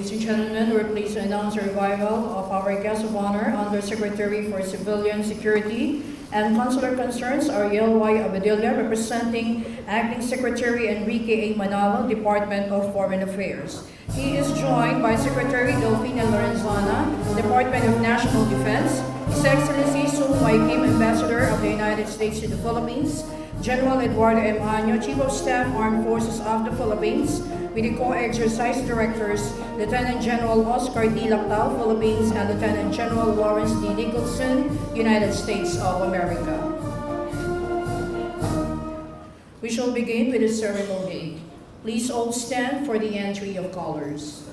Ladies and gentlemen, we're pleased to announce the arrival of our guest of honor, Undersecretary for Civilian Security and Consular Concerns, Ariel Abadilla, representing Acting Secretary Enrique A. Manalo, Department of Foreign Affairs. He is joined by Secretary Delfin Lorenzana, Department of National Defense, His Excellency Sum Ambassador of the United States to the Philippines, General Eduardo M. Chief of Staff Armed Forces of the Philippines, with the Co-Exercise Directors, Lieutenant General Oscar D. Lactao, Philippines, and Lieutenant General Lawrence D. Nicholson, United States of America. We shall begin with the ceremony. Please all stand for the entry of colors.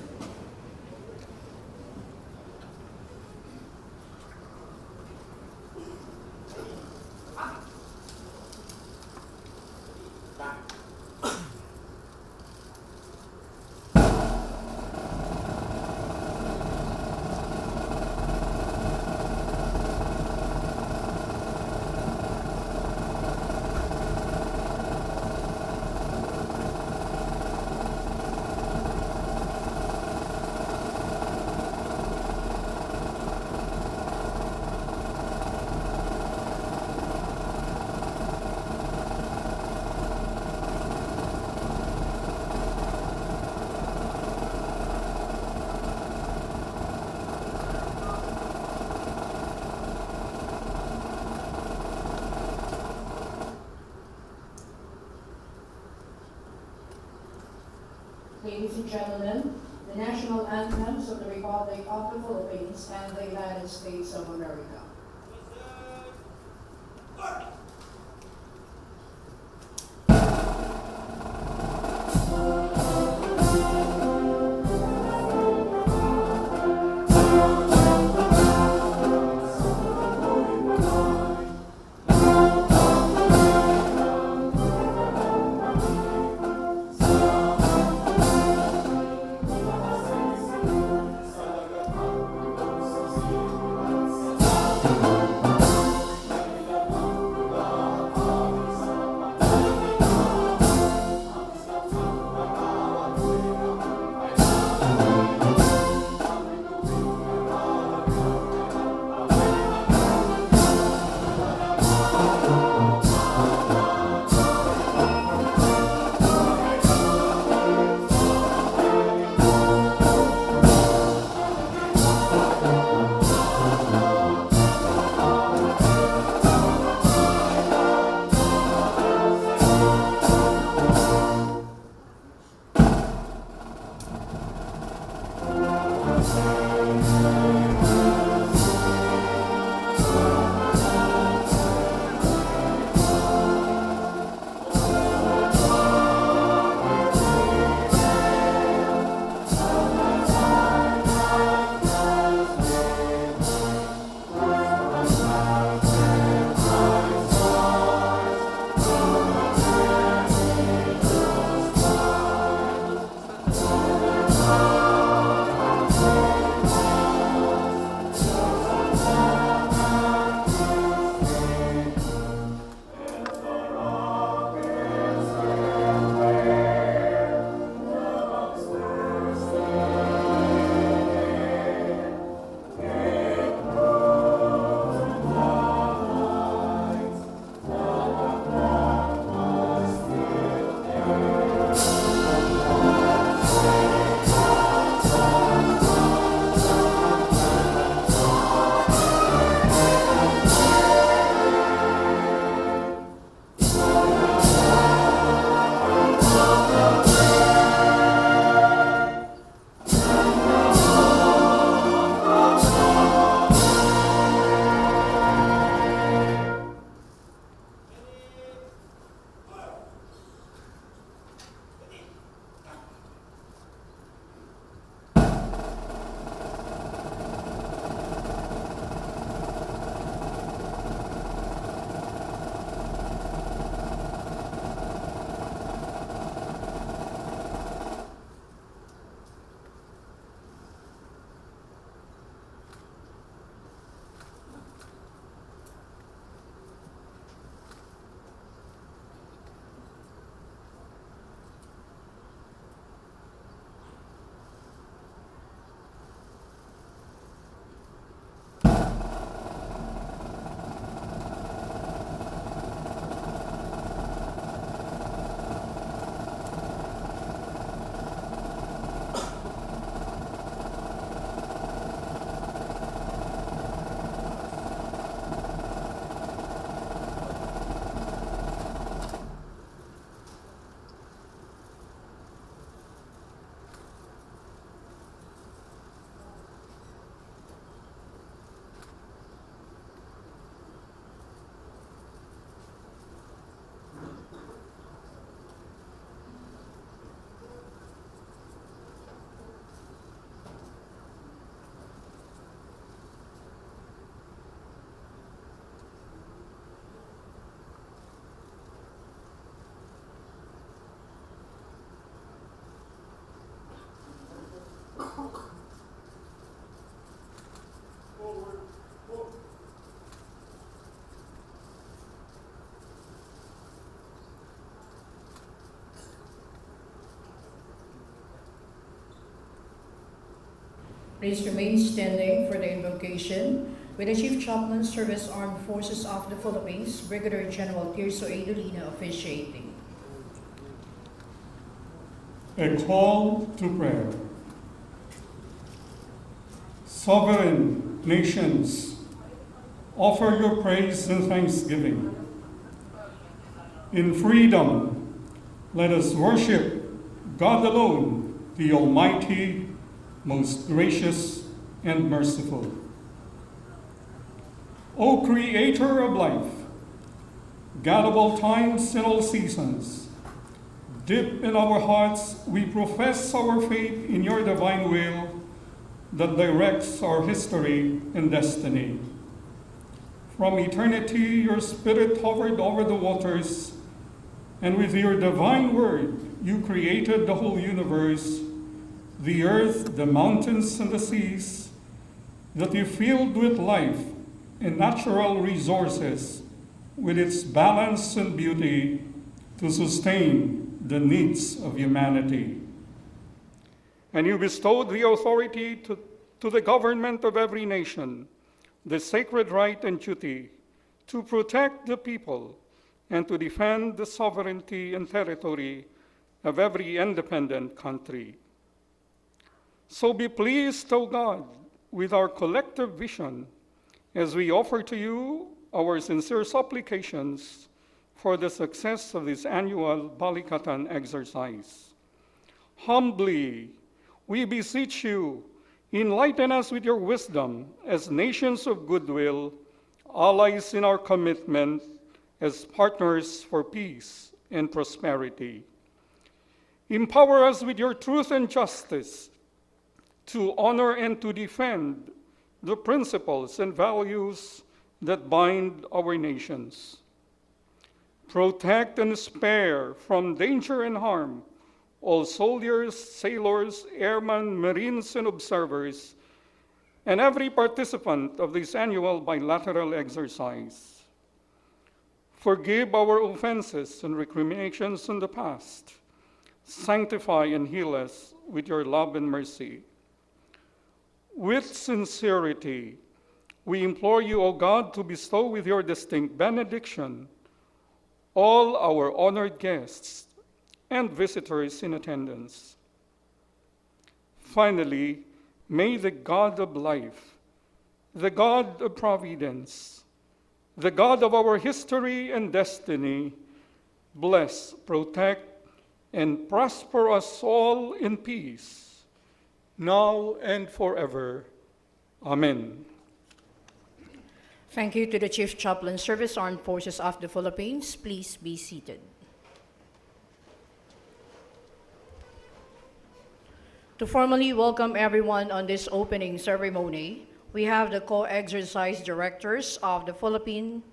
Ladies and gentlemen, the national anthems of the Republic of the Philippines and the United States of America. Please remain standing for the invocation with the Chief Chaplain, Service Armed Forces of the Philippines, Brigadier General Tirso Dolina officiating. A call to prayer. Sovereign nations, offer your praise and thanksgiving. In freedom, let us worship God alone, the Almighty, most gracious and merciful. O Creator of life, God of all times and all seasons, deep in our hearts we profess our faith in your divine will that directs our history and destiny. From eternity, your Spirit hovered over the waters, and with your divine word, you created the whole universe, the earth, the mountains, and the seas, that you filled with life and natural resources, with its balance and beauty to sustain the needs of humanity. And you bestowed the authority to the government of every nation, the sacred right and duty to protect the people and to defend the sovereignty and territory of every independent country. So be pleased, O God, with our collective vision as we offer to you our sincere supplications for the success of this annual Balikatan exercise. Humbly, we beseech you, enlighten us with your wisdom as nations of goodwill, allies in our commitment as partners for peace and prosperity. Empower us with your truth and justice to honor and to defend the principles and values that bind our nations. Protect and spare from danger and harm all soldiers, sailors, airmen, marines, and observers, and every participant of this annual bilateral exercise. Forgive our offenses and recriminations in the past. Sanctify and heal us with your love and mercy. With sincerity, we implore you, O God, to bestow with your distinct benediction all our honored guests and visitors in attendance. Finally, may the God of life, the God of providence, the God of our history and destiny, bless, protect, and prosper us all in peace, now and forever. Amen. Thank you to the Chief Chaplain, Service Armed Forces of the Philippines. Please be seated. To formally welcome everyone on this opening ceremony, we have the co-exercise directors of the Philippine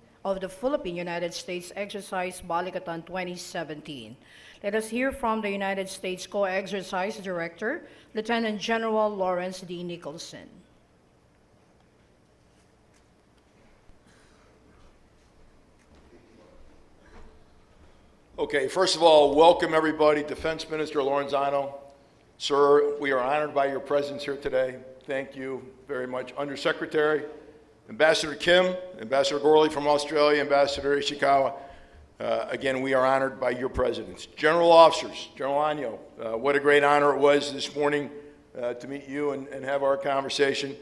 United States Exercise Balikatan 2017. Let us hear from the United States Co-Exercise Director, Lieutenant General Lawrence D. Nicholson. Okay, first of all, welcome everybody. Defense Minister Lorenzana. Sir, we are honored by your presence here today. Thank you very much. Undersecretary, Ambassador Kim, Ambassador Gorley from Australia, Ambassador Ishikawa. Again, we are honored by your presence. General officers, General Anyo, what a great honor it was this morning to meet you and have our conversation.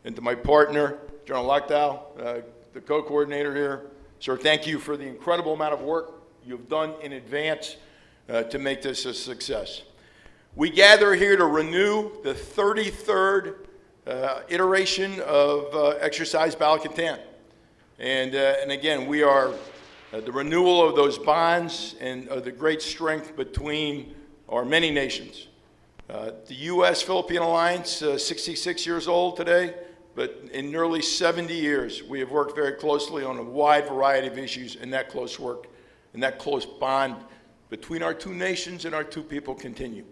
And to my partner, General Lactao, the co-coordinator here. Sir, thank you for the incredible amount of work you've done in advance to make this a success. We gather here to renew the 33rd iteration of Exercise Balikatan. And again, we are the renewal of those bonds and of the great strength between our many nations. The U.S. Philippine alliance, 66 years old today, but in nearly 70 years, we have worked very closely on a wide variety of issues, and that close work and that close bond between our two nations and our two people continue.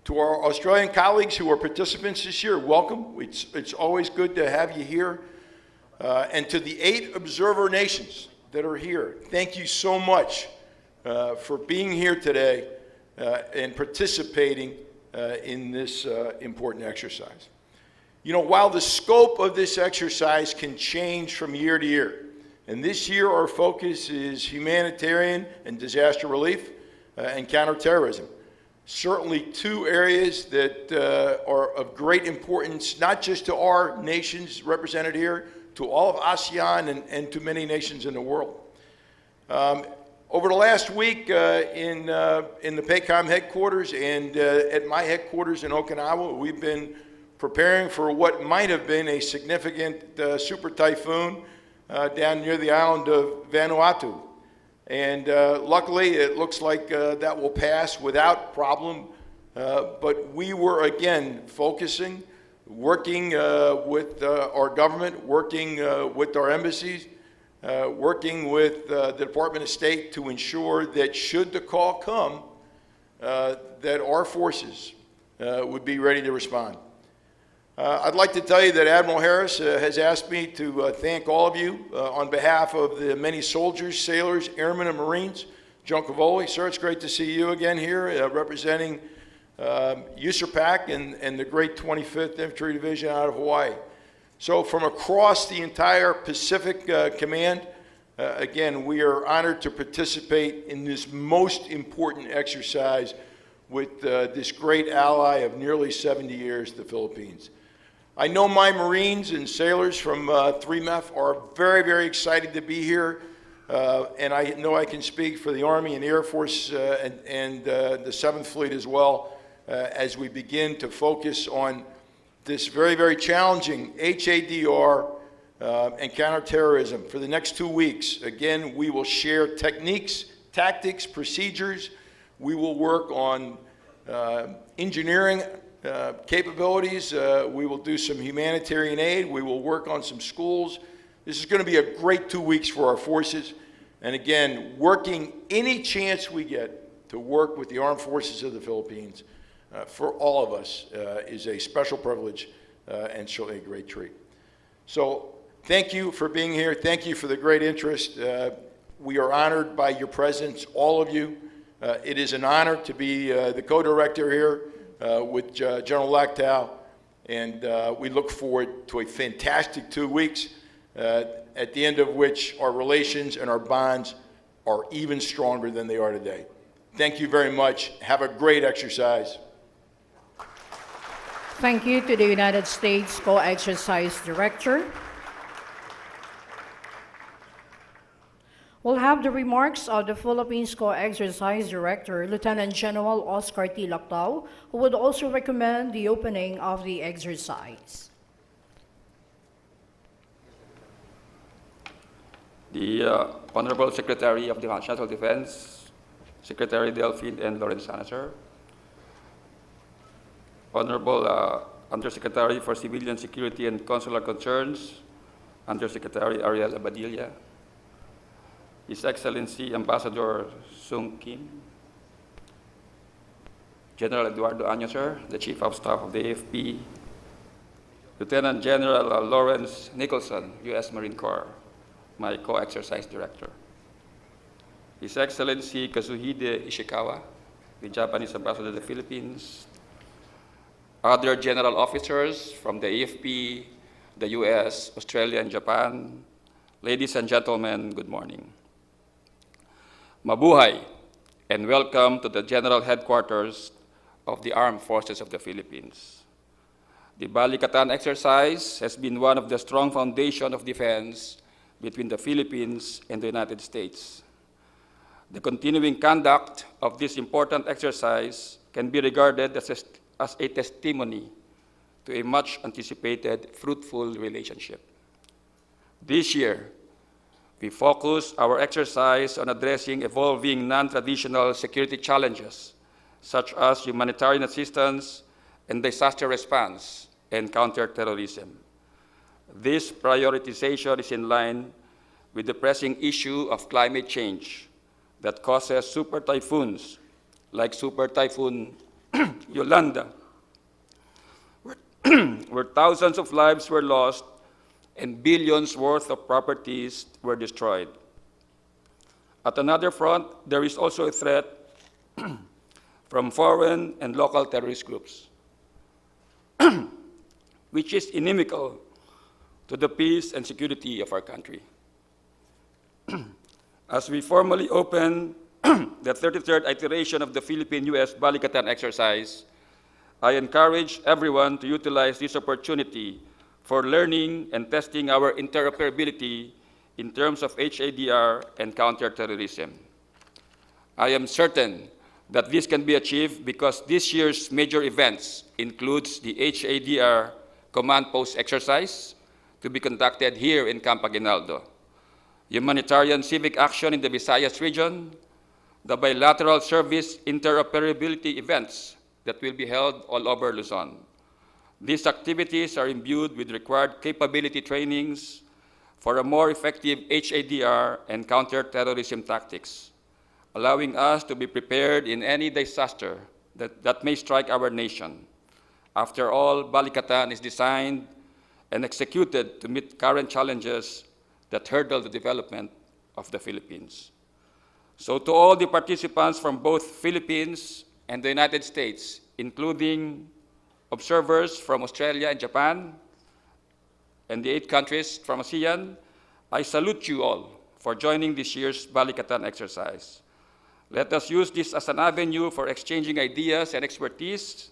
To our Australian colleagues who are participants this year, welcome. It's always good to have you here. And to the 8 observer nations that are here, thank you so much for being here today and participating in this important exercise. You know, while the scope of this exercise can change from year to year, and this year our focus is humanitarian and disaster relief and counterterrorism. Certainly two areas that are of great importance, not just to our nations represented here, to all of ASEAN and to many nations in the world. Over the last week in the PACOM headquarters and at my headquarters in Okinawa, we've been preparing for what might have been a significant super typhoon down near the island of Vanuatu. And luckily, it looks like that will pass without problem. But we were, again, focusing, working with our government, working with our embassies, working with the Department of State to ensure that should the call come, that our forces would be ready to respond. I'd like to tell you that Admiral Harris has asked me to thank all of you on behalf of the many soldiers, sailors, airmen, and Marines. John Cavoli, sir, it's great to see you again here representing USAPAC and the great 25th Infantry Division out of Hawaii. So from across the entire Pacific Command, again, we are honored to participate in this most important exercise with this great ally of nearly 70 years, the Philippines. I know my Marines and sailors from 3MEF are very, very excited to be here, and I know I can speak for the Army and the Air Force and the 7th Fleet as well as we begin to focus on this very, very challenging HADR and counterterrorism. For the next 2 weeks, again, we will share techniques, tactics, procedures. We will work on engineering capabilities. We will do some humanitarian aid. We will work on some schools. This is going to be a great 2 weeks for our forces. And again, working any chance we get to work with the Armed Forces of the Philippines for all of us is a special privilege and certainly a great treat. So thank you for being here. Thank you for the great interest. We are honored by your presence, all of you. It is an honor to be the co-director here with General Lactao, and we look forward to a fantastic 2 weeks, at the end of which our relations and our bonds are even stronger than they are today. Thank you very much. Have a great exercise. Thank you to the United States Co-Exercise Director. We'll have the remarks of the Philippines Co-Exercise Director, Lieutenant General Oscar T. Lactao, who would also recommend the opening of the exercise. The Honorable Secretary of the National Defense, Secretary Delfin Lorenzana, sir. Honorable Undersecretary for Civilian Security and Consular Concerns, Undersecretary Ariel Abadilla. His Excellency Ambassador Sung Kim, General Eduardo, sir, the Chief of Staff of the AFP, Lieutenant General Lawrence Nicholson, U.S. Marine Corps, my Co-Exercise Director, His Excellency Kazuhide Ishikawa, the Japanese Ambassador to the Philippines, other general officers from the AFP, the U.S., Australia, and Japan. Ladies and gentlemen, good morning. Mabuhay, and welcome to the General Headquarters of the Armed Forces of the Philippines. The Balikatan exercise has been one of the strong foundations of defense between the Philippines and the United States. The continuing conduct of this important exercise can be regarded as a testimony to a much-anticipated, fruitful relationship. This year, we focus our exercise on addressing evolving non-traditional security challenges, such as humanitarian assistance and disaster response and counterterrorism. This prioritization is in line with the pressing issue of climate change that causes super typhoons like Super Typhoon Yolanda, where thousands of lives were lost and billions worth of properties were destroyed. At another front, there is also a threat from foreign and local terrorist groups. which is inimical to the peace and security of our country. As we formally open the 33rd iteration of the Philippine U.S. Balikatan exercise, I encourage everyone to utilize this opportunity for learning and testing our interoperability in terms of HADR and counterterrorism. I am certain that this can be achieved because this year's major events includes the HADR Command Post exercise to be conducted here in Camp Aguinaldo, humanitarian civic action in the Visayas region, the bilateral service interoperability events that will be held all over Luzon. These activities are imbued with required capability trainings for a more effective HADR and counterterrorism tactics, allowing us to be prepared in any disaster that may strike our nation. After all, Balikatan is designed and executed to meet current challenges that hurdle the development of the Philippines. So to all the participants from both Philippines and the United States, including observers from Australia and Japan, and the 8 countries from ASEAN, I salute you all for joining this year's Balikatan exercise. Let us use this as an avenue for exchanging ideas and expertise,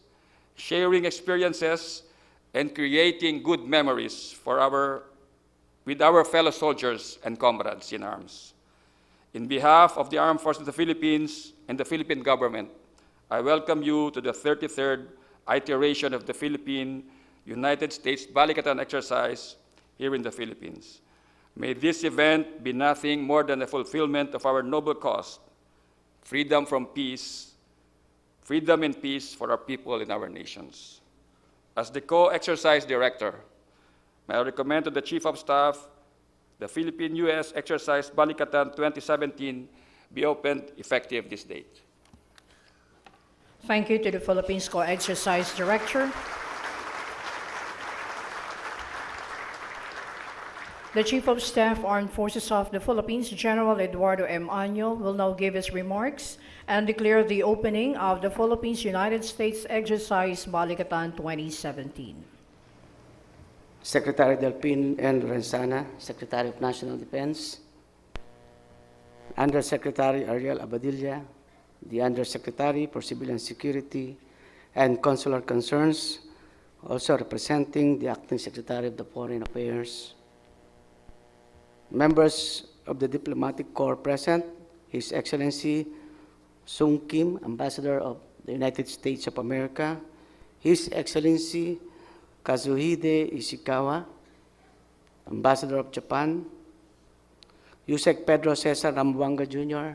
sharing experiences, and creating good memories with our fellow soldiers and comrades in arms. In behalf of the Armed Forces of the Philippines and the Philippine government, I welcome you to the 33rd iteration of the Philippine United States Balikatan exercise here in the Philippines. May this event be nothing more than a fulfillment of our noble cause, freedom and peace for our people in our nations. As the co-exercise director, may I recommend to the Chief of Staff the Philippine U.S. Exercise Balikatan 2017 be opened effective this date. Thank you to the Philippines Co-Exercise Director. The Chief of Staff Armed Forces of the Philippines, General Eduardo M. Año, will now give his remarks and declare the opening of the Philippines United States Exercise Balikatan 2017. Secretary Delfin Lorenzana, Secretary of National Defense, Undersecretary Ariel Abadilla, the Undersecretary for Civilian Security and Consular Concerns, also representing the Acting Secretary of the Foreign Affairs, members of the Diplomatic Corps present, His Excellency Sung Kim, Ambassador of the United States of America, His Excellency Kazuhide Ishikawa, Ambassador of Japan, Yusek Pedro Cesar Rambuanga Jr.,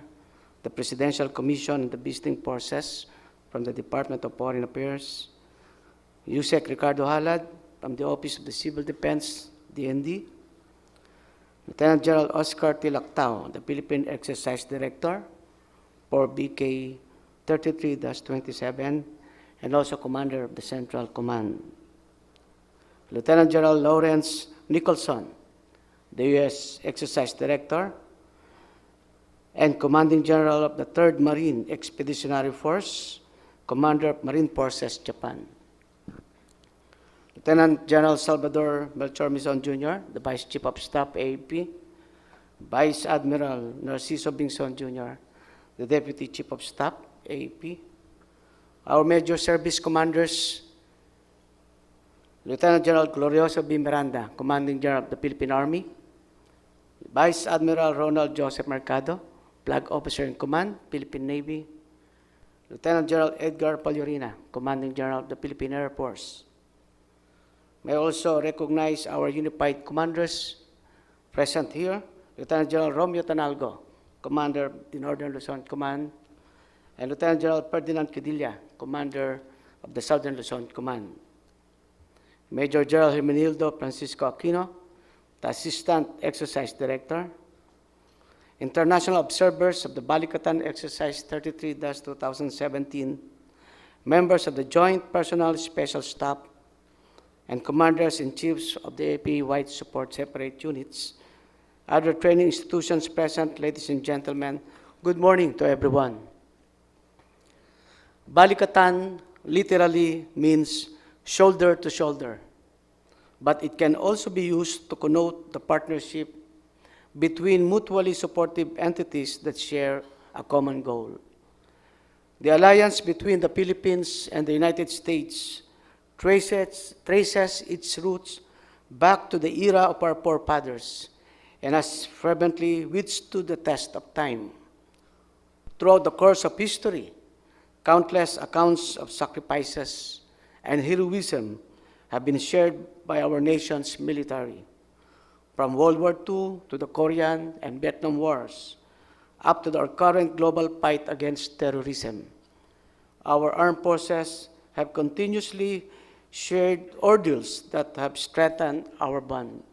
the Presidential Commission on the Visiting Forces from the Department of Foreign Affairs, Yusek Ricardo Halad from the Office of the Civil Defense, DND, Lieutenant General Oscar T. Lactao, the Philippine Exercise Director for BK33-27, and also Commander of the Central Command. Lieutenant General Lawrence Nicholson, the U.S. Exercise Director and Commanding General of the 3rd Marine Expeditionary Force, Commander of Marine Forces, Japan. Lieutenant General Salvador Melchor Mison Jr., the Vice Chief of Staff, AAP, Vice Admiral Narciso Bingson Jr., the Deputy Chief of Staff, AAP, our Major Service Commanders, Lieutenant General Glorioso B. Miranda, Commanding General of the Philippine Army, Vice Admiral Ronald Joseph Mercado, Flag Officer in Command, Philippine Navy, Lieutenant General Edgar Palyorina, Commanding General of the Philippine Air Force. May I also recognize our unified commanders present here, Lieutenant General Romeo Tanalgo, Commander of the Northern Luzon Command, and Lieutenant General Ferdinand Cadilla, Commander of the Southern Luzon Command. Major General Hermenildo Francisco Aquino, the Assistant Exercise Director, international observers of the Balikatan Exercise 33-2017, members of the Joint Personnel Special Staff, and Commanders-in-Chiefs of the AP-wide support separate units, other training institutions present, ladies and gentlemen, good morning to everyone. Balikatan literally means shoulder to shoulder. but it can also be used to connote the partnership between mutually supportive entities that share a common goal. The alliance between the Philippines and the United States traces its roots back to the era of our forefathers and has fervently withstood the test of time. Throughout the course of history, countless accounts of sacrifices and heroism have been shared by our nation's military, from World War II to the Korean and Vietnam Wars, up to our current global fight against terrorism. Our armed forces have continuously shared ordeals that have strengthened our bond.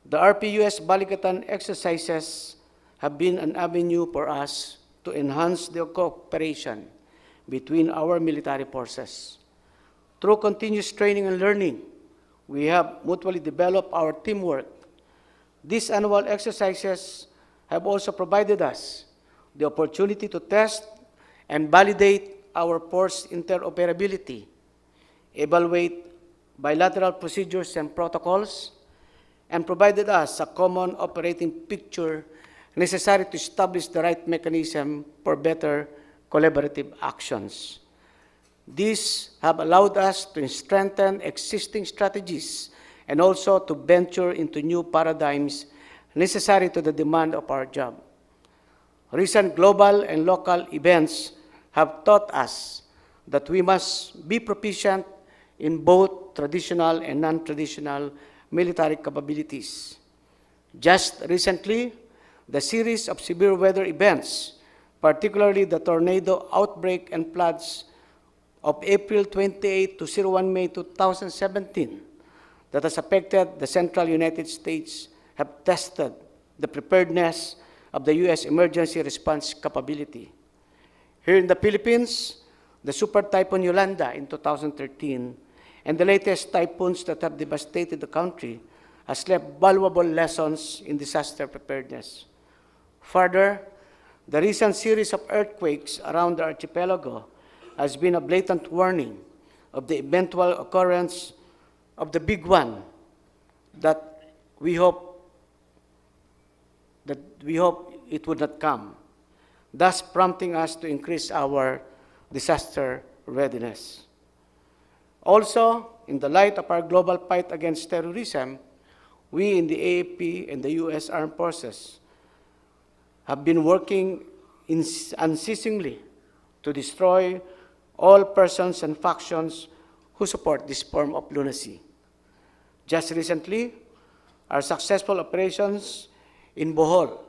The RPUS Balikatan exercises have been an avenue for us to enhance the cooperation between our military forces. Through continuous training and learning, we have mutually developed our teamwork. These annual exercises have also provided us the opportunity to test and validate our force interoperability, evaluate bilateral procedures and protocols, and provided us a common operating picture necessary to establish the right mechanism for better collaborative actions. These have allowed us to strengthen existing strategies and also to venture into new paradigms necessary to the demand of our job. Recent global and local events have taught us that we must be proficient in both traditional and non-traditional military capabilities. Just recently, the series of severe weather events, particularly the tornado outbreak and floods of April 28 to 01 May 2017 that has affected the central United States, have tested the preparedness of the U.S. emergency response capability. Here in the Philippines, the Super Typhoon Yolanda in 2013 and the latest typhoons that have devastated the country has left valuable lessons in disaster preparedness. Further, the recent series of earthquakes around the archipelago has been a blatant warning of the eventual occurrence of the big one that we hope it would not come, thus prompting us to increase our disaster readiness. Also, in the light of our global fight against terrorism, we in the AFP and the U.S. Armed Forces have been working unceasingly to destroy all persons and factions who support this form of lunacy. Just recently, our successful operations in Bohol,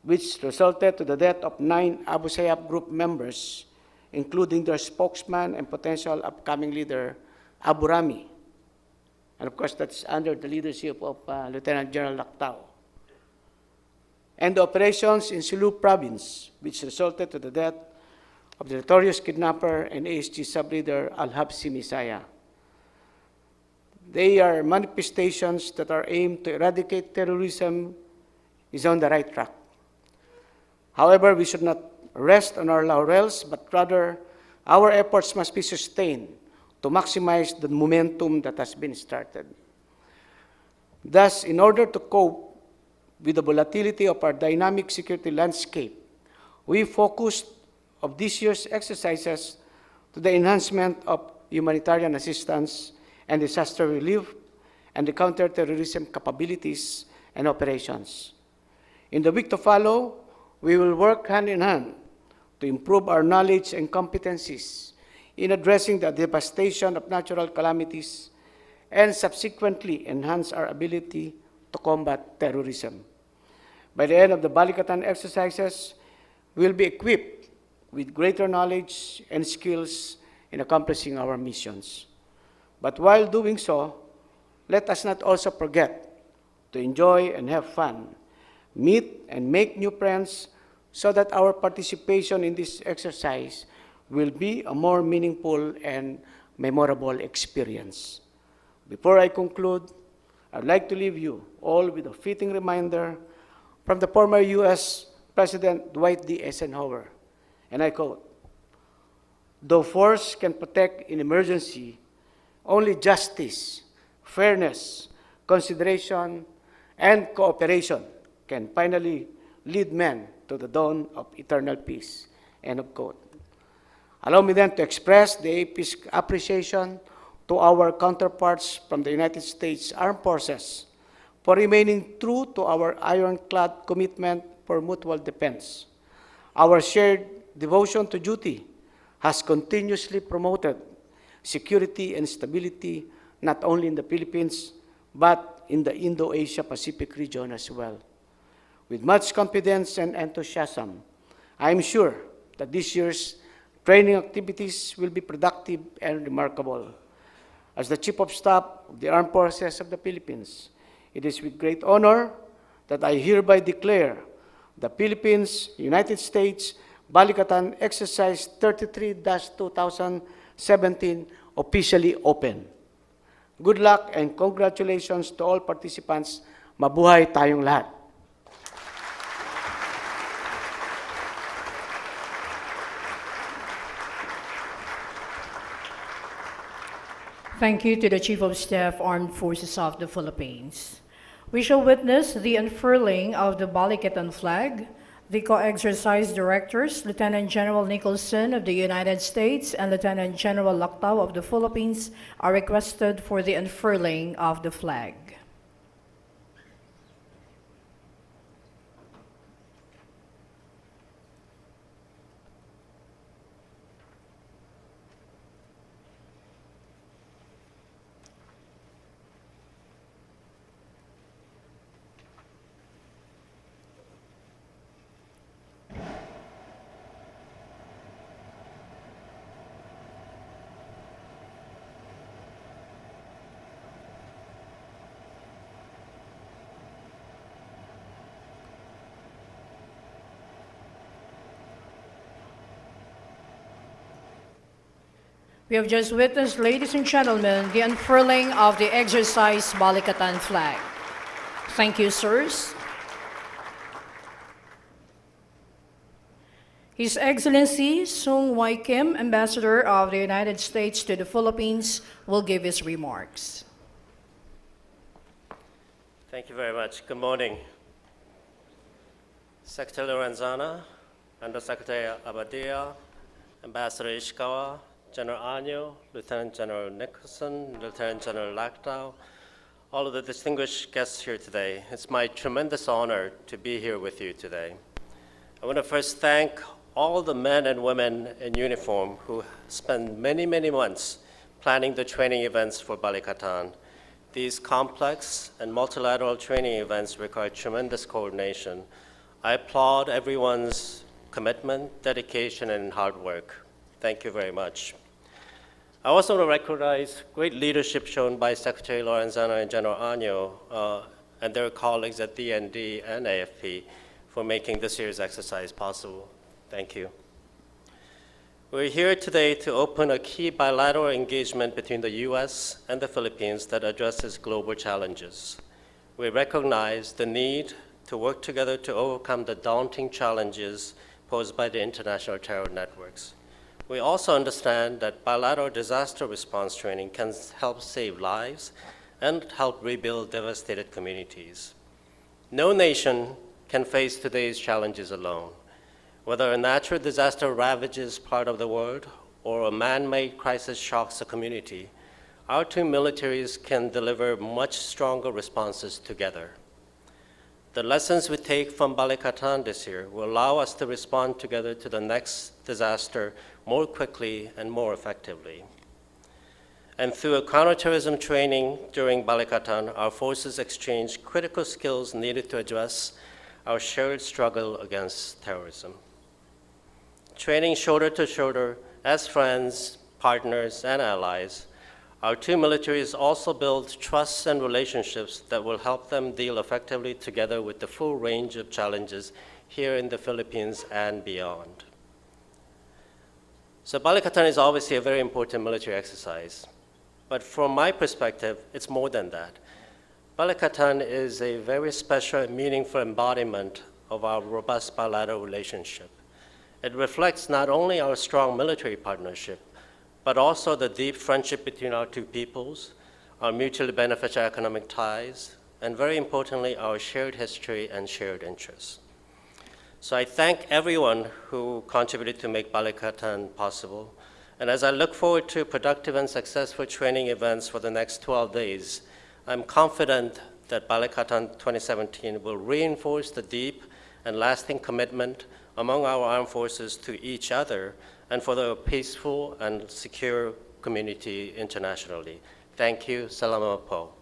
which resulted to the death of 9 Abu Sayyaf group members, including their spokesman and potential upcoming leader, Abu Rami. And of course, that's under the leadership of Lieutenant General Lactao. And the operations in Sulu province, which resulted to the death of the notorious kidnapper and ASG sub-leader Al-Habsi Misaya. They are manifestations that are aimed to eradicate terrorism is on the right track. However, we should not rest on our laurels, but rather our efforts must be sustained to maximize the momentum that has been started. Thus, in order to cope with the volatility of our dynamic security landscape, we focused of this year's exercises to the enhancement of humanitarian assistance and disaster relief and the counterterrorism capabilities and operations. In the week to follow, we will work hand in hand to improve our knowledge and competencies in addressing the devastation of natural calamities and subsequently enhance our ability to combat terrorism. By the end of the Balikatan exercises, we will be equipped with greater knowledge and skills in accomplishing our missions. But while doing so, let us not also forget to enjoy and have fun, meet and make new friends, so that our participation in this exercise will be a more meaningful and memorable experience. Before I conclude, I'd like to leave you all with a fitting reminder from the former U.S. President Dwight D. Eisenhower, and I quote, "Though force can protect in emergency, only justice fairness, consideration, and cooperation can finally lead men to the dawn of eternal peace. End of quote. Allow me then to express the AP's appreciation to our counterparts from the United States Armed Forces for remaining true to our ironclad commitment for mutual defense. Our shared devotion to duty has continuously promoted security and stability not only in the Philippines, but in the Indo-Asia Pacific region as well. With much confidence and enthusiasm, I am sure that this year's training activities will be productive and remarkable. As the Chief of Staff of the Armed Forces of the Philippines, it is with great honor that I hereby declare the Philippines, United States, Balikatan Exercise 33-2017 officially open. Good luck and congratulations to all participants. Mabuhay tayong lahat. Thank you to the Chief of Staff, Armed Forces of the Philippines. We shall witness the unfurling of the Balikatan flag. The Co-Exercise Directors, Lieutenant General Nicholson of the United States and Lieutenant General Lactao of the Philippines, are requested for the unfurling of the flag. We have just witnessed, ladies and gentlemen, the unfurling of the Exercise Balikatan flag. Thank you, sirs. His Excellency Sung Wai Kim, Ambassador of the United States to the Philippines, will give his remarks. Thank you very much. Good morning. Secretary Lorenzana, Undersecretary Abadilla, Ambassador Ishikawa, General Anyo, Lieutenant General Nicholson, Lieutenant General Lactao, all of the distinguished guests here today. It's my tremendous honor to be here with you today. I want to first thank all the men and women in uniform who spent many, many months planning the training events for Balikatan. These complex and multilateral training events require tremendous coordination. I applaud everyone's commitment, dedication, and hard work. Thank you very much. I also want to recognize great leadership shown by Secretary Lorenzana and General Anyo and their colleagues at DND and AFP for making this year's exercise possible. Thank you. We're here today to open a key bilateral engagement between the U.S. and the Philippines that addresses global challenges. We recognize the need to work together to overcome the daunting challenges posed by the international terror networks. We also understand that bilateral disaster response training can help save lives and help rebuild devastated communities. No nation can face today's challenges alone. Whether a natural disaster ravages part of the world or a man-made crisis shocks a community, our two militaries can deliver much stronger responses together. The lessons we take from Balikatan this year will allow us to respond together to the next disaster more quickly and more effectively. And through a counterterrorism training during Balikatan, our forces exchange critical skills needed to address our shared struggle against terrorism. Training shoulder to shoulder as friends, partners, and allies, our two militaries also build trusts and relationships that will help them deal effectively together with the full range of challenges here in the Philippines and beyond. So Balikatan is obviously a very important military exercise, but from my perspective, it's more than that. Balikatan is a very special and meaningful embodiment of our robust bilateral relationship. It reflects not only our strong military partnership, but also the deep friendship between our two peoples, our mutually beneficial economic ties, and very importantly, our shared history and shared interests. So I thank everyone who contributed to make Balikatan possible. And as I look forward to productive and successful training events for the next 12 days, I'm confident that Balikatan 2017 will reinforce the deep and lasting commitment among our armed forces to each other and for the peaceful and secure community internationally. Thank you. Salamat po.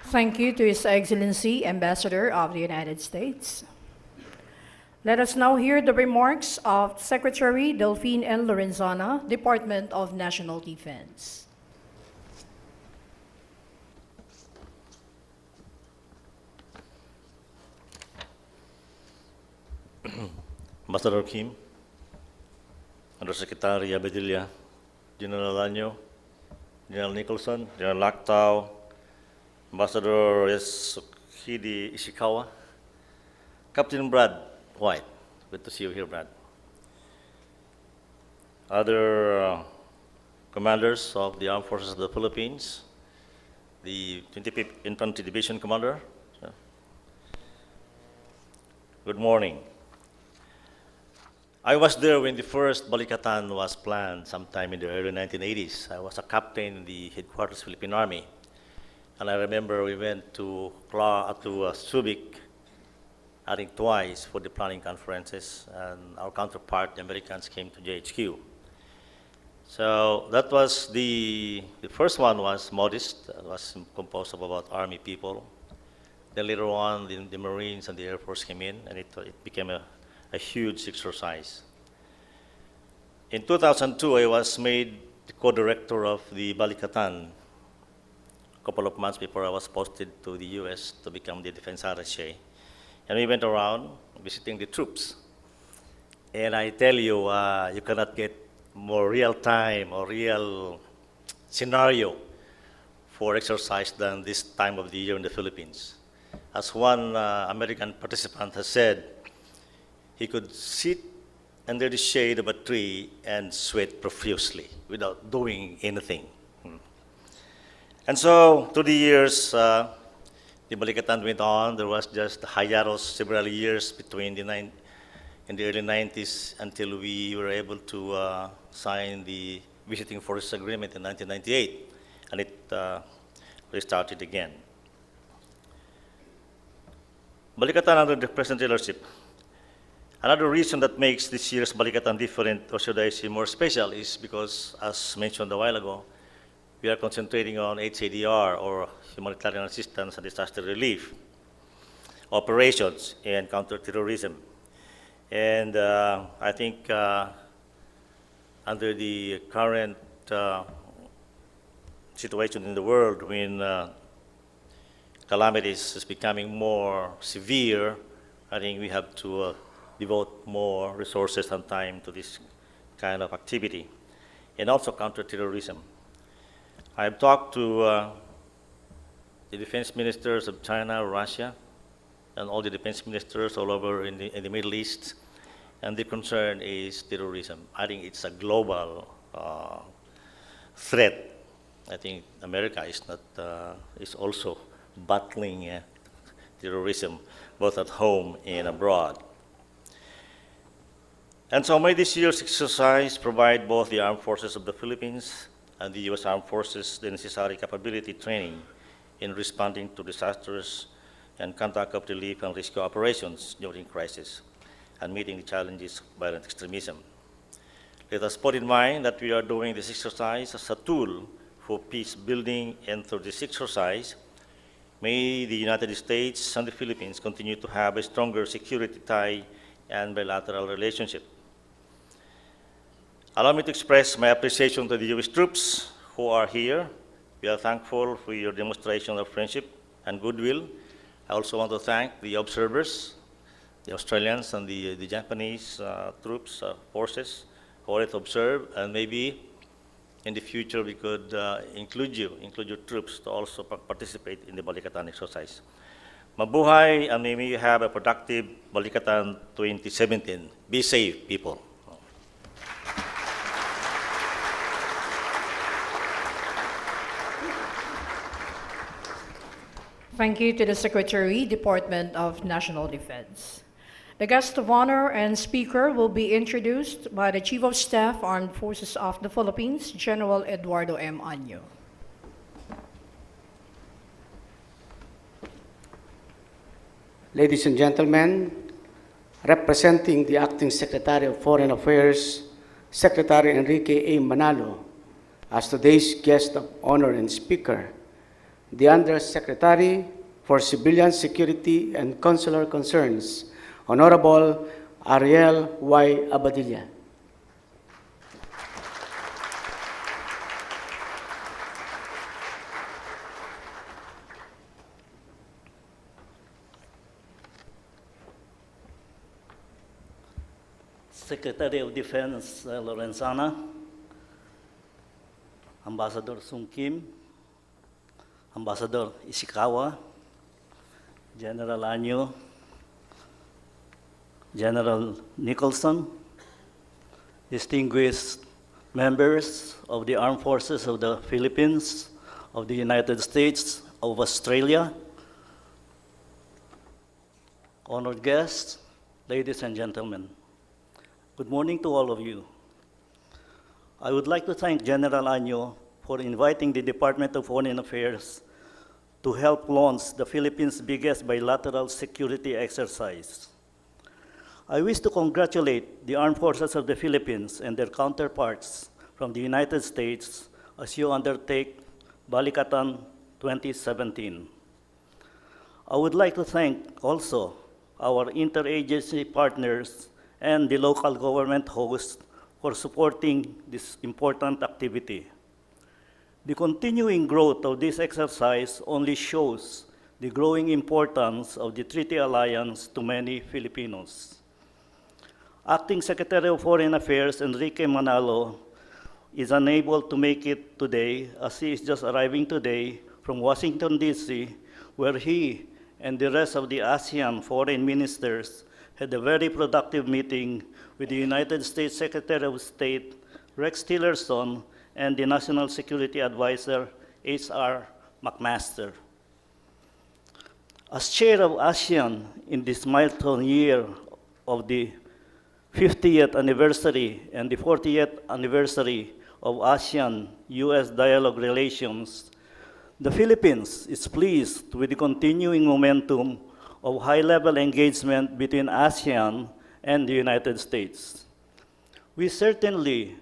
Thank you to His Excellency, Ambassador of the United States. Let us now hear the remarks of Secretary Delfin Lorenzana, Department of National Defense. Ambassador Kim, Undersecretary Abadilla, General Anyo, General Nicholson, General Lactao, Ambassador Yoshihide Ishikawa, Captain Brad White, good to see you here, Brad. Other commanders of the Armed Forces of the Philippines, the 25th Infantry Division Commander. Good morning. I was there when the first Balikatan was planned sometime in the early 1980s. I was a captain in the headquarters Philippine Army. And I remember we went to Subic, I think twice, for the planning conferences, and our counterpart, the Americans, came to JHQ. So that was the first one was modest. It was composed of about Army people. Then later on, the Marines and the Air Force came in, and it became a huge exercise. In 2002, I was made the co-director of the Balikatan. A couple of months before I was posted to the U.S. to become the defense attaché. And we went around visiting the troops. And I tell you, you cannot get more real-time or real scenario for exercise than this time of the year in the Philippines. As one American participant has said, he could sit under the shade of a tree and sweat profusely without doing anything. And so, through the years, the Balikatan went on. There was just hiatus several years between in the early 90s until we were able to sign the Visiting Forces Agreement in 1998, and it restarted again. Balikatan under the present leadership. Another reason that makes this year's Balikatan different, or should I say more special, is because, as mentioned a while ago, we are concentrating on HADR, or humanitarian assistance and disaster relief, operations, and counterterrorism. And I think under the current situation in the world, when calamities is becoming more severe, I think we have to devote more resources and time to this kind of activity, and also counterterrorism. I've talked to the defense ministers of China, Russia, and all the defense ministers all over in the Middle East, and the concern is terrorism. I think it's a global threat. I think America is not is also battling terrorism, both at home and abroad. And so may this year's exercise provide both the Armed Forces of the Philippines and the U.S. Armed Forces the necessary capability training in responding to disasters and conduct of relief and rescue operations during crisis and meeting the challenges of violent extremism. Let us put in mind that we are doing this exercise as a tool for peace building, and through this exercise, may the United States and the Philippines continue to have a stronger security tie and bilateral relationship. Allow me to express my appreciation to the U.S. troops who are here. We are thankful for your demonstration of friendship and goodwill. I also want to thank the observers, the Australians and the Japanese troops, forces, who are to observe, and maybe in the future we could include your troops to also participate in the Balikatan exercise. Mabuhay, and may you have a productive Balikatan 2017. Be safe, people. Thank you to the Secretary, Department of National Defense. The guest of honor and speaker will be introduced by the Chief of Staff, Armed Forces of the Philippines, General Eduardo M. Año. Ladies and gentlemen, representing the Acting Secretary of Foreign Affairs, Secretary Enrique A. Manalo, as today's guest of honor and speaker, the Undersecretary for Civilian Security and Consular Concerns, Honorable Ariel Y. Abadilla. Secretary of Defense Lorenzana, Ambassador Sung Kim, Ambassador Ishikawa, General Año, General Nicholson, distinguished members of the Armed Forces of the Philippines, of the United States, of Australia, honored guests, ladies and gentlemen. Good morning to all of you. I would like to thank General Año for inviting the Department of Foreign Affairs to help launch the Philippines' biggest bilateral security exercise. I wish to congratulate the Armed Forces of the Philippines and their counterparts from the United States as you undertake Balikatan 2017. I would like to thank also our interagency partners and the local government hosts for supporting this important activity. The continuing growth of this exercise only shows the growing importance of the Treaty Alliance to many Filipinos. Acting Secretary of Foreign Affairs Enrique Manalo is unable to make it today as he is just arriving today from Washington, D.C., where he and the rest of the ASEAN foreign ministers had a very productive meeting with the United States Secretary of State, Rex Tillerson, and the National Security Advisor, H.R. McMaster. As chair of ASEAN in this milestone year of the 50th anniversary and the 40th anniversary of ASEAN-U.S. dialogue relations, the Philippines is pleased with the continuing momentum of high-level engagement between ASEAN and the United States. We certainly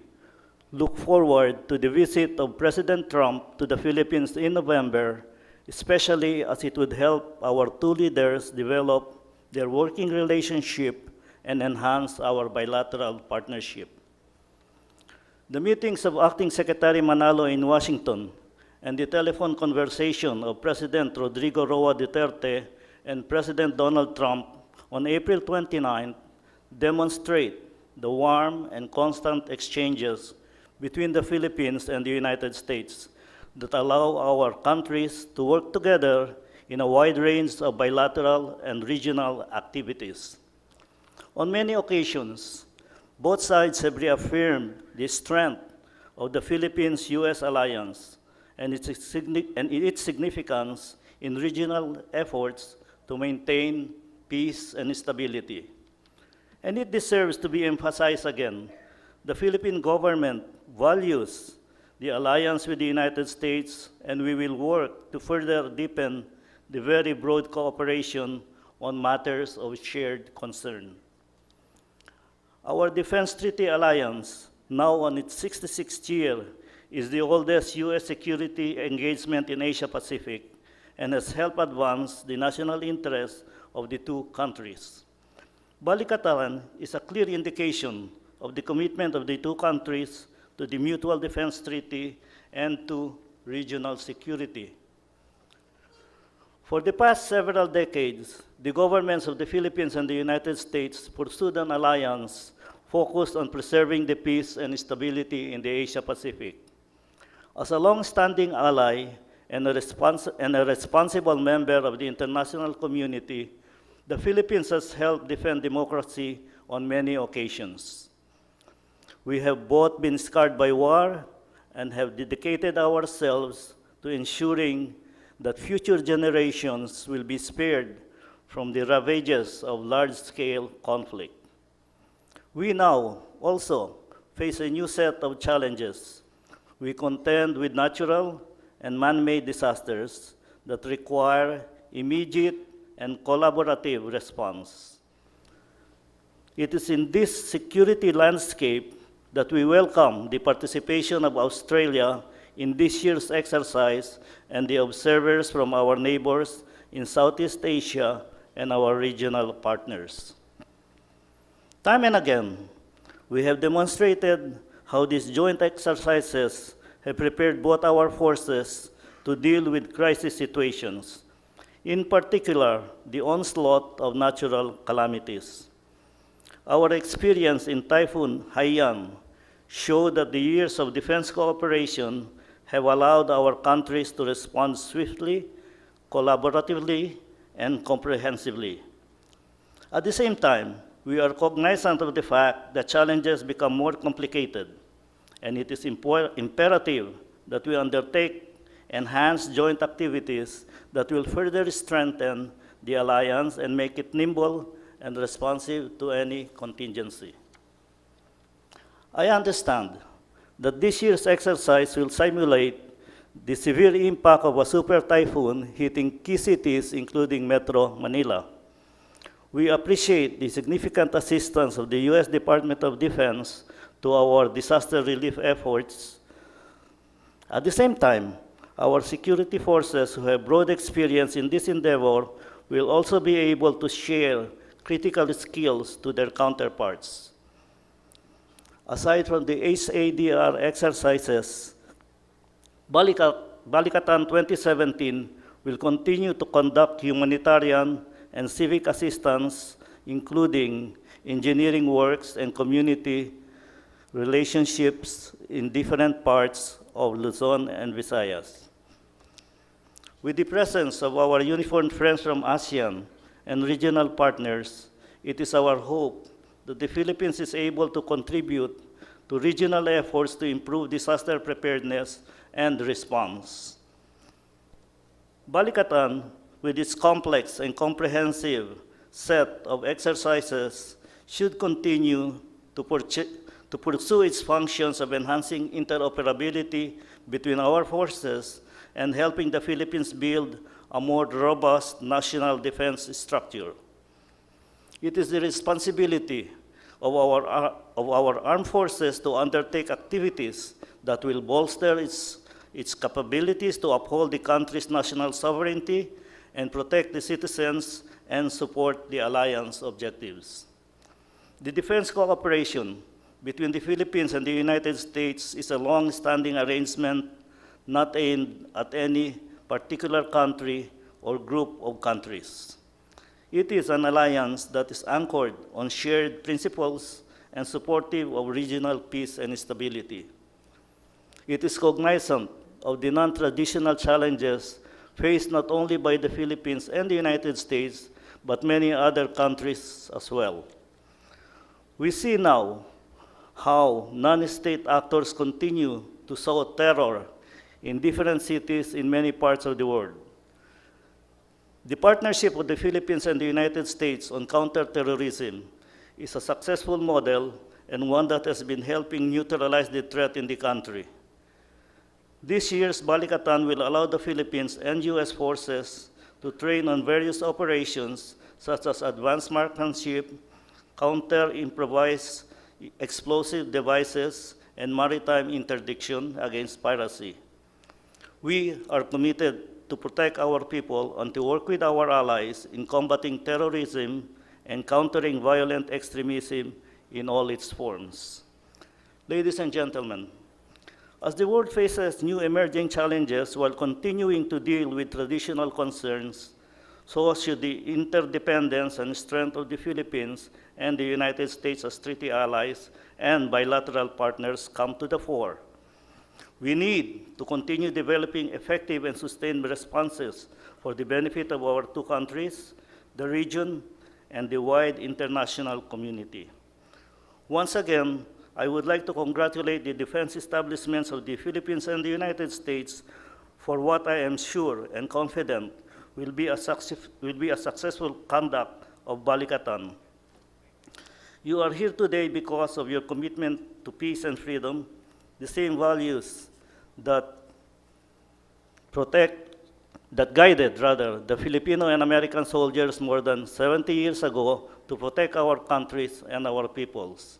look forward to the visit of President Trump to the Philippines in November, especially as it would help our two leaders develop their working relationship and enhance our bilateral partnership. The meetings of Acting Secretary Manalo in Washington and the telephone conversation of President Rodrigo Roa Duterte and President Donald Trump on April 29 demonstrate the warm and constant exchanges between the Philippines and the United States that allow our countries to work together in a wide range of bilateral and regional activities. On many occasions, both sides have reaffirmed the strength of the Philippines-U.S. alliance and its significance in regional efforts to maintain peace and stability. And it deserves to be emphasized again. The Philippine government values the alliance with the United States, and we will work to further deepen the very broad cooperation on matters of shared concern. Our Defense Treaty Alliance, now on its 66th year, is the oldest U.S. security engagement in Asia-Pacific and has helped advance the national interests of the two countries. Balikatan is a clear indication of the commitment of the two countries to the Mutual Defense Treaty and to regional security. For the past several decades, the governments of the Philippines and the United States pursued an alliance focused on preserving the peace and stability in the Asia-Pacific. As a long-standing ally and a responsible member of the international community, the Philippines has helped defend democracy on many occasions. We have both been scarred by war and have dedicated ourselves to ensuring that future generations will be spared from the ravages of large-scale conflict. We now also face a new set of challenges. We contend with natural and man-made disasters that require immediate and collaborative response. It is in this security landscape that we welcome the participation of Australia in this year's exercise and the observers from our neighbors in Southeast Asia and our regional partners. Time and again, we have demonstrated how these joint exercises have prepared both our forces to deal with crisis situations, in particular, the onslaught of natural calamities. Our experience in Typhoon Haiyan showed that the years of defense cooperation have allowed our countries to respond swiftly, collaboratively, and comprehensively. At the same time, we are cognizant of the fact that challenges become more complicated, and it is imperative that we undertake enhanced joint activities that will further strengthen the alliance and make it nimble and responsive to any contingency. I understand that this year's exercise will simulate the severe impact of a super typhoon hitting key cities, including Metro Manila. We appreciate the significant assistance of the U.S. Department of Defense to our disaster relief efforts. At the same time, our security forces who have broad experience in this endeavor will also be able to share critical skills to their counterparts. Aside from the HADR exercises, Balikatan 2017 will continue to conduct humanitarian and civic assistance, including engineering works and community relationships in different parts of Luzon and Visayas. With the presence of our uniformed friends from ASEAN and regional partners, it is our hope that the Philippines is able to contribute to regional efforts to improve disaster preparedness and response. Balikatan, with its complex and comprehensive set of exercises, should continue to pursue its functions of enhancing interoperability between our forces and helping the Philippines build a more robust national defense structure. It is the responsibility of our armed forces to undertake activities that will bolster its capabilities to uphold the country's national sovereignty and protect the citizens and support the alliance objectives. The defense cooperation between the Philippines and the United States is a long-standing arrangement not aimed at any particular country or group of countries. It is an alliance that is anchored on shared principles and supportive of regional peace and stability. It is cognizant of the non-traditional challenges faced not only by the Philippines and the United States, but many other countries as well. We see now how non-state actors continue to sow terror in different cities in many parts of the world. The partnership of the Philippines and the United States on counterterrorism is a successful model and one that has been helping neutralize the threat in the country. This year's Balikatan will allow the Philippines and U.S. forces to train on various operations such as advanced marksmanship, counter-improvised explosive devices, and maritime interdiction against piracy. We are committed to protect our people and to work with our allies in combating terrorism and countering violent extremism in all its forms. Ladies and gentlemen, as the world faces new emerging challenges while continuing to deal with traditional concerns, so should the interdependence and strength of the Philippines and the United States as treaty allies and bilateral partners come to the fore. We need to continue developing effective and sustained responses for the benefit of our two countries, the region, and the wide international community. Once again, I would like to congratulate the defense establishments of the Philippines and the United States for what I am sure and confident will be a successful conduct of Balikatan. You are here today because of your commitment to peace and freedom, the same values that guided the Filipino and American soldiers more than 70 years ago to protect our countries and our peoples.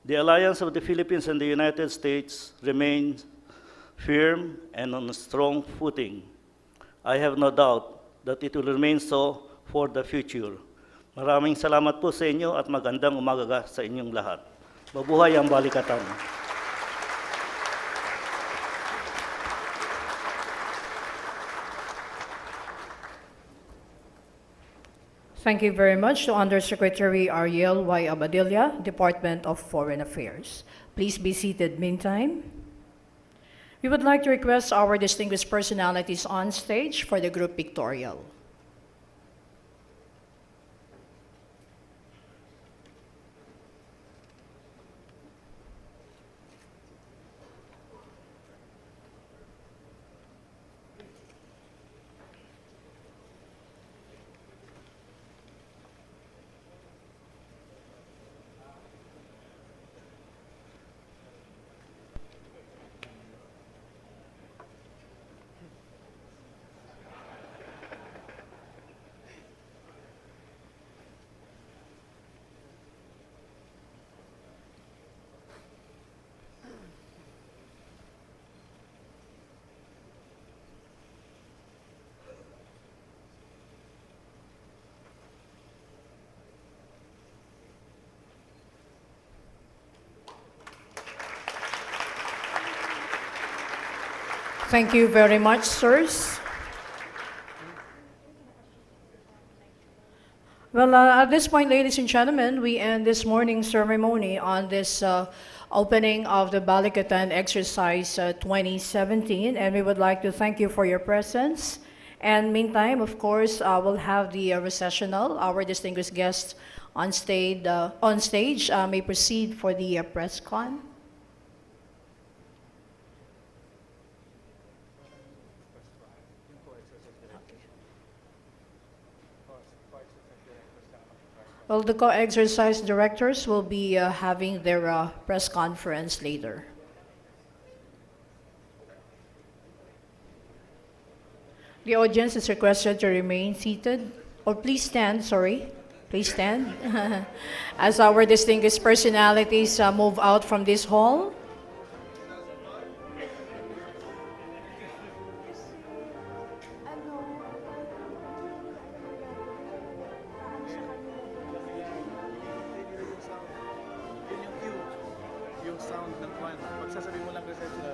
The alliance of the Philippines and the United States remains firm and on a strong footing. I have no doubt that it will remain so for the future. Maraming salamat po sa inyo at magandang umaga sa inyong lahat. Mabuhay ang Balikatan. Thank you very much to Undersecretary Ariel Abadilla, Department of Foreign Affairs. Please be seated meantime. We would like to request our distinguished personalities on stage for the group pictorial. Thank you very much, sirs. Well, at this point, ladies and gentlemen, we end this morning's ceremony on this opening of the Balikatan Exercise 2017, and we would like to thank you for your presence. And meantime, of course, we'll have the recessional. Our distinguished guests on stage may proceed for the press con. Well, the co-exercise directors will be having their press conference later. The audience is requested to remain seated, or please stand, sorry. Please stand. As our distinguished personalities move out from this hall. Yung sound ng kwan. Pagsasabi mo lang reception.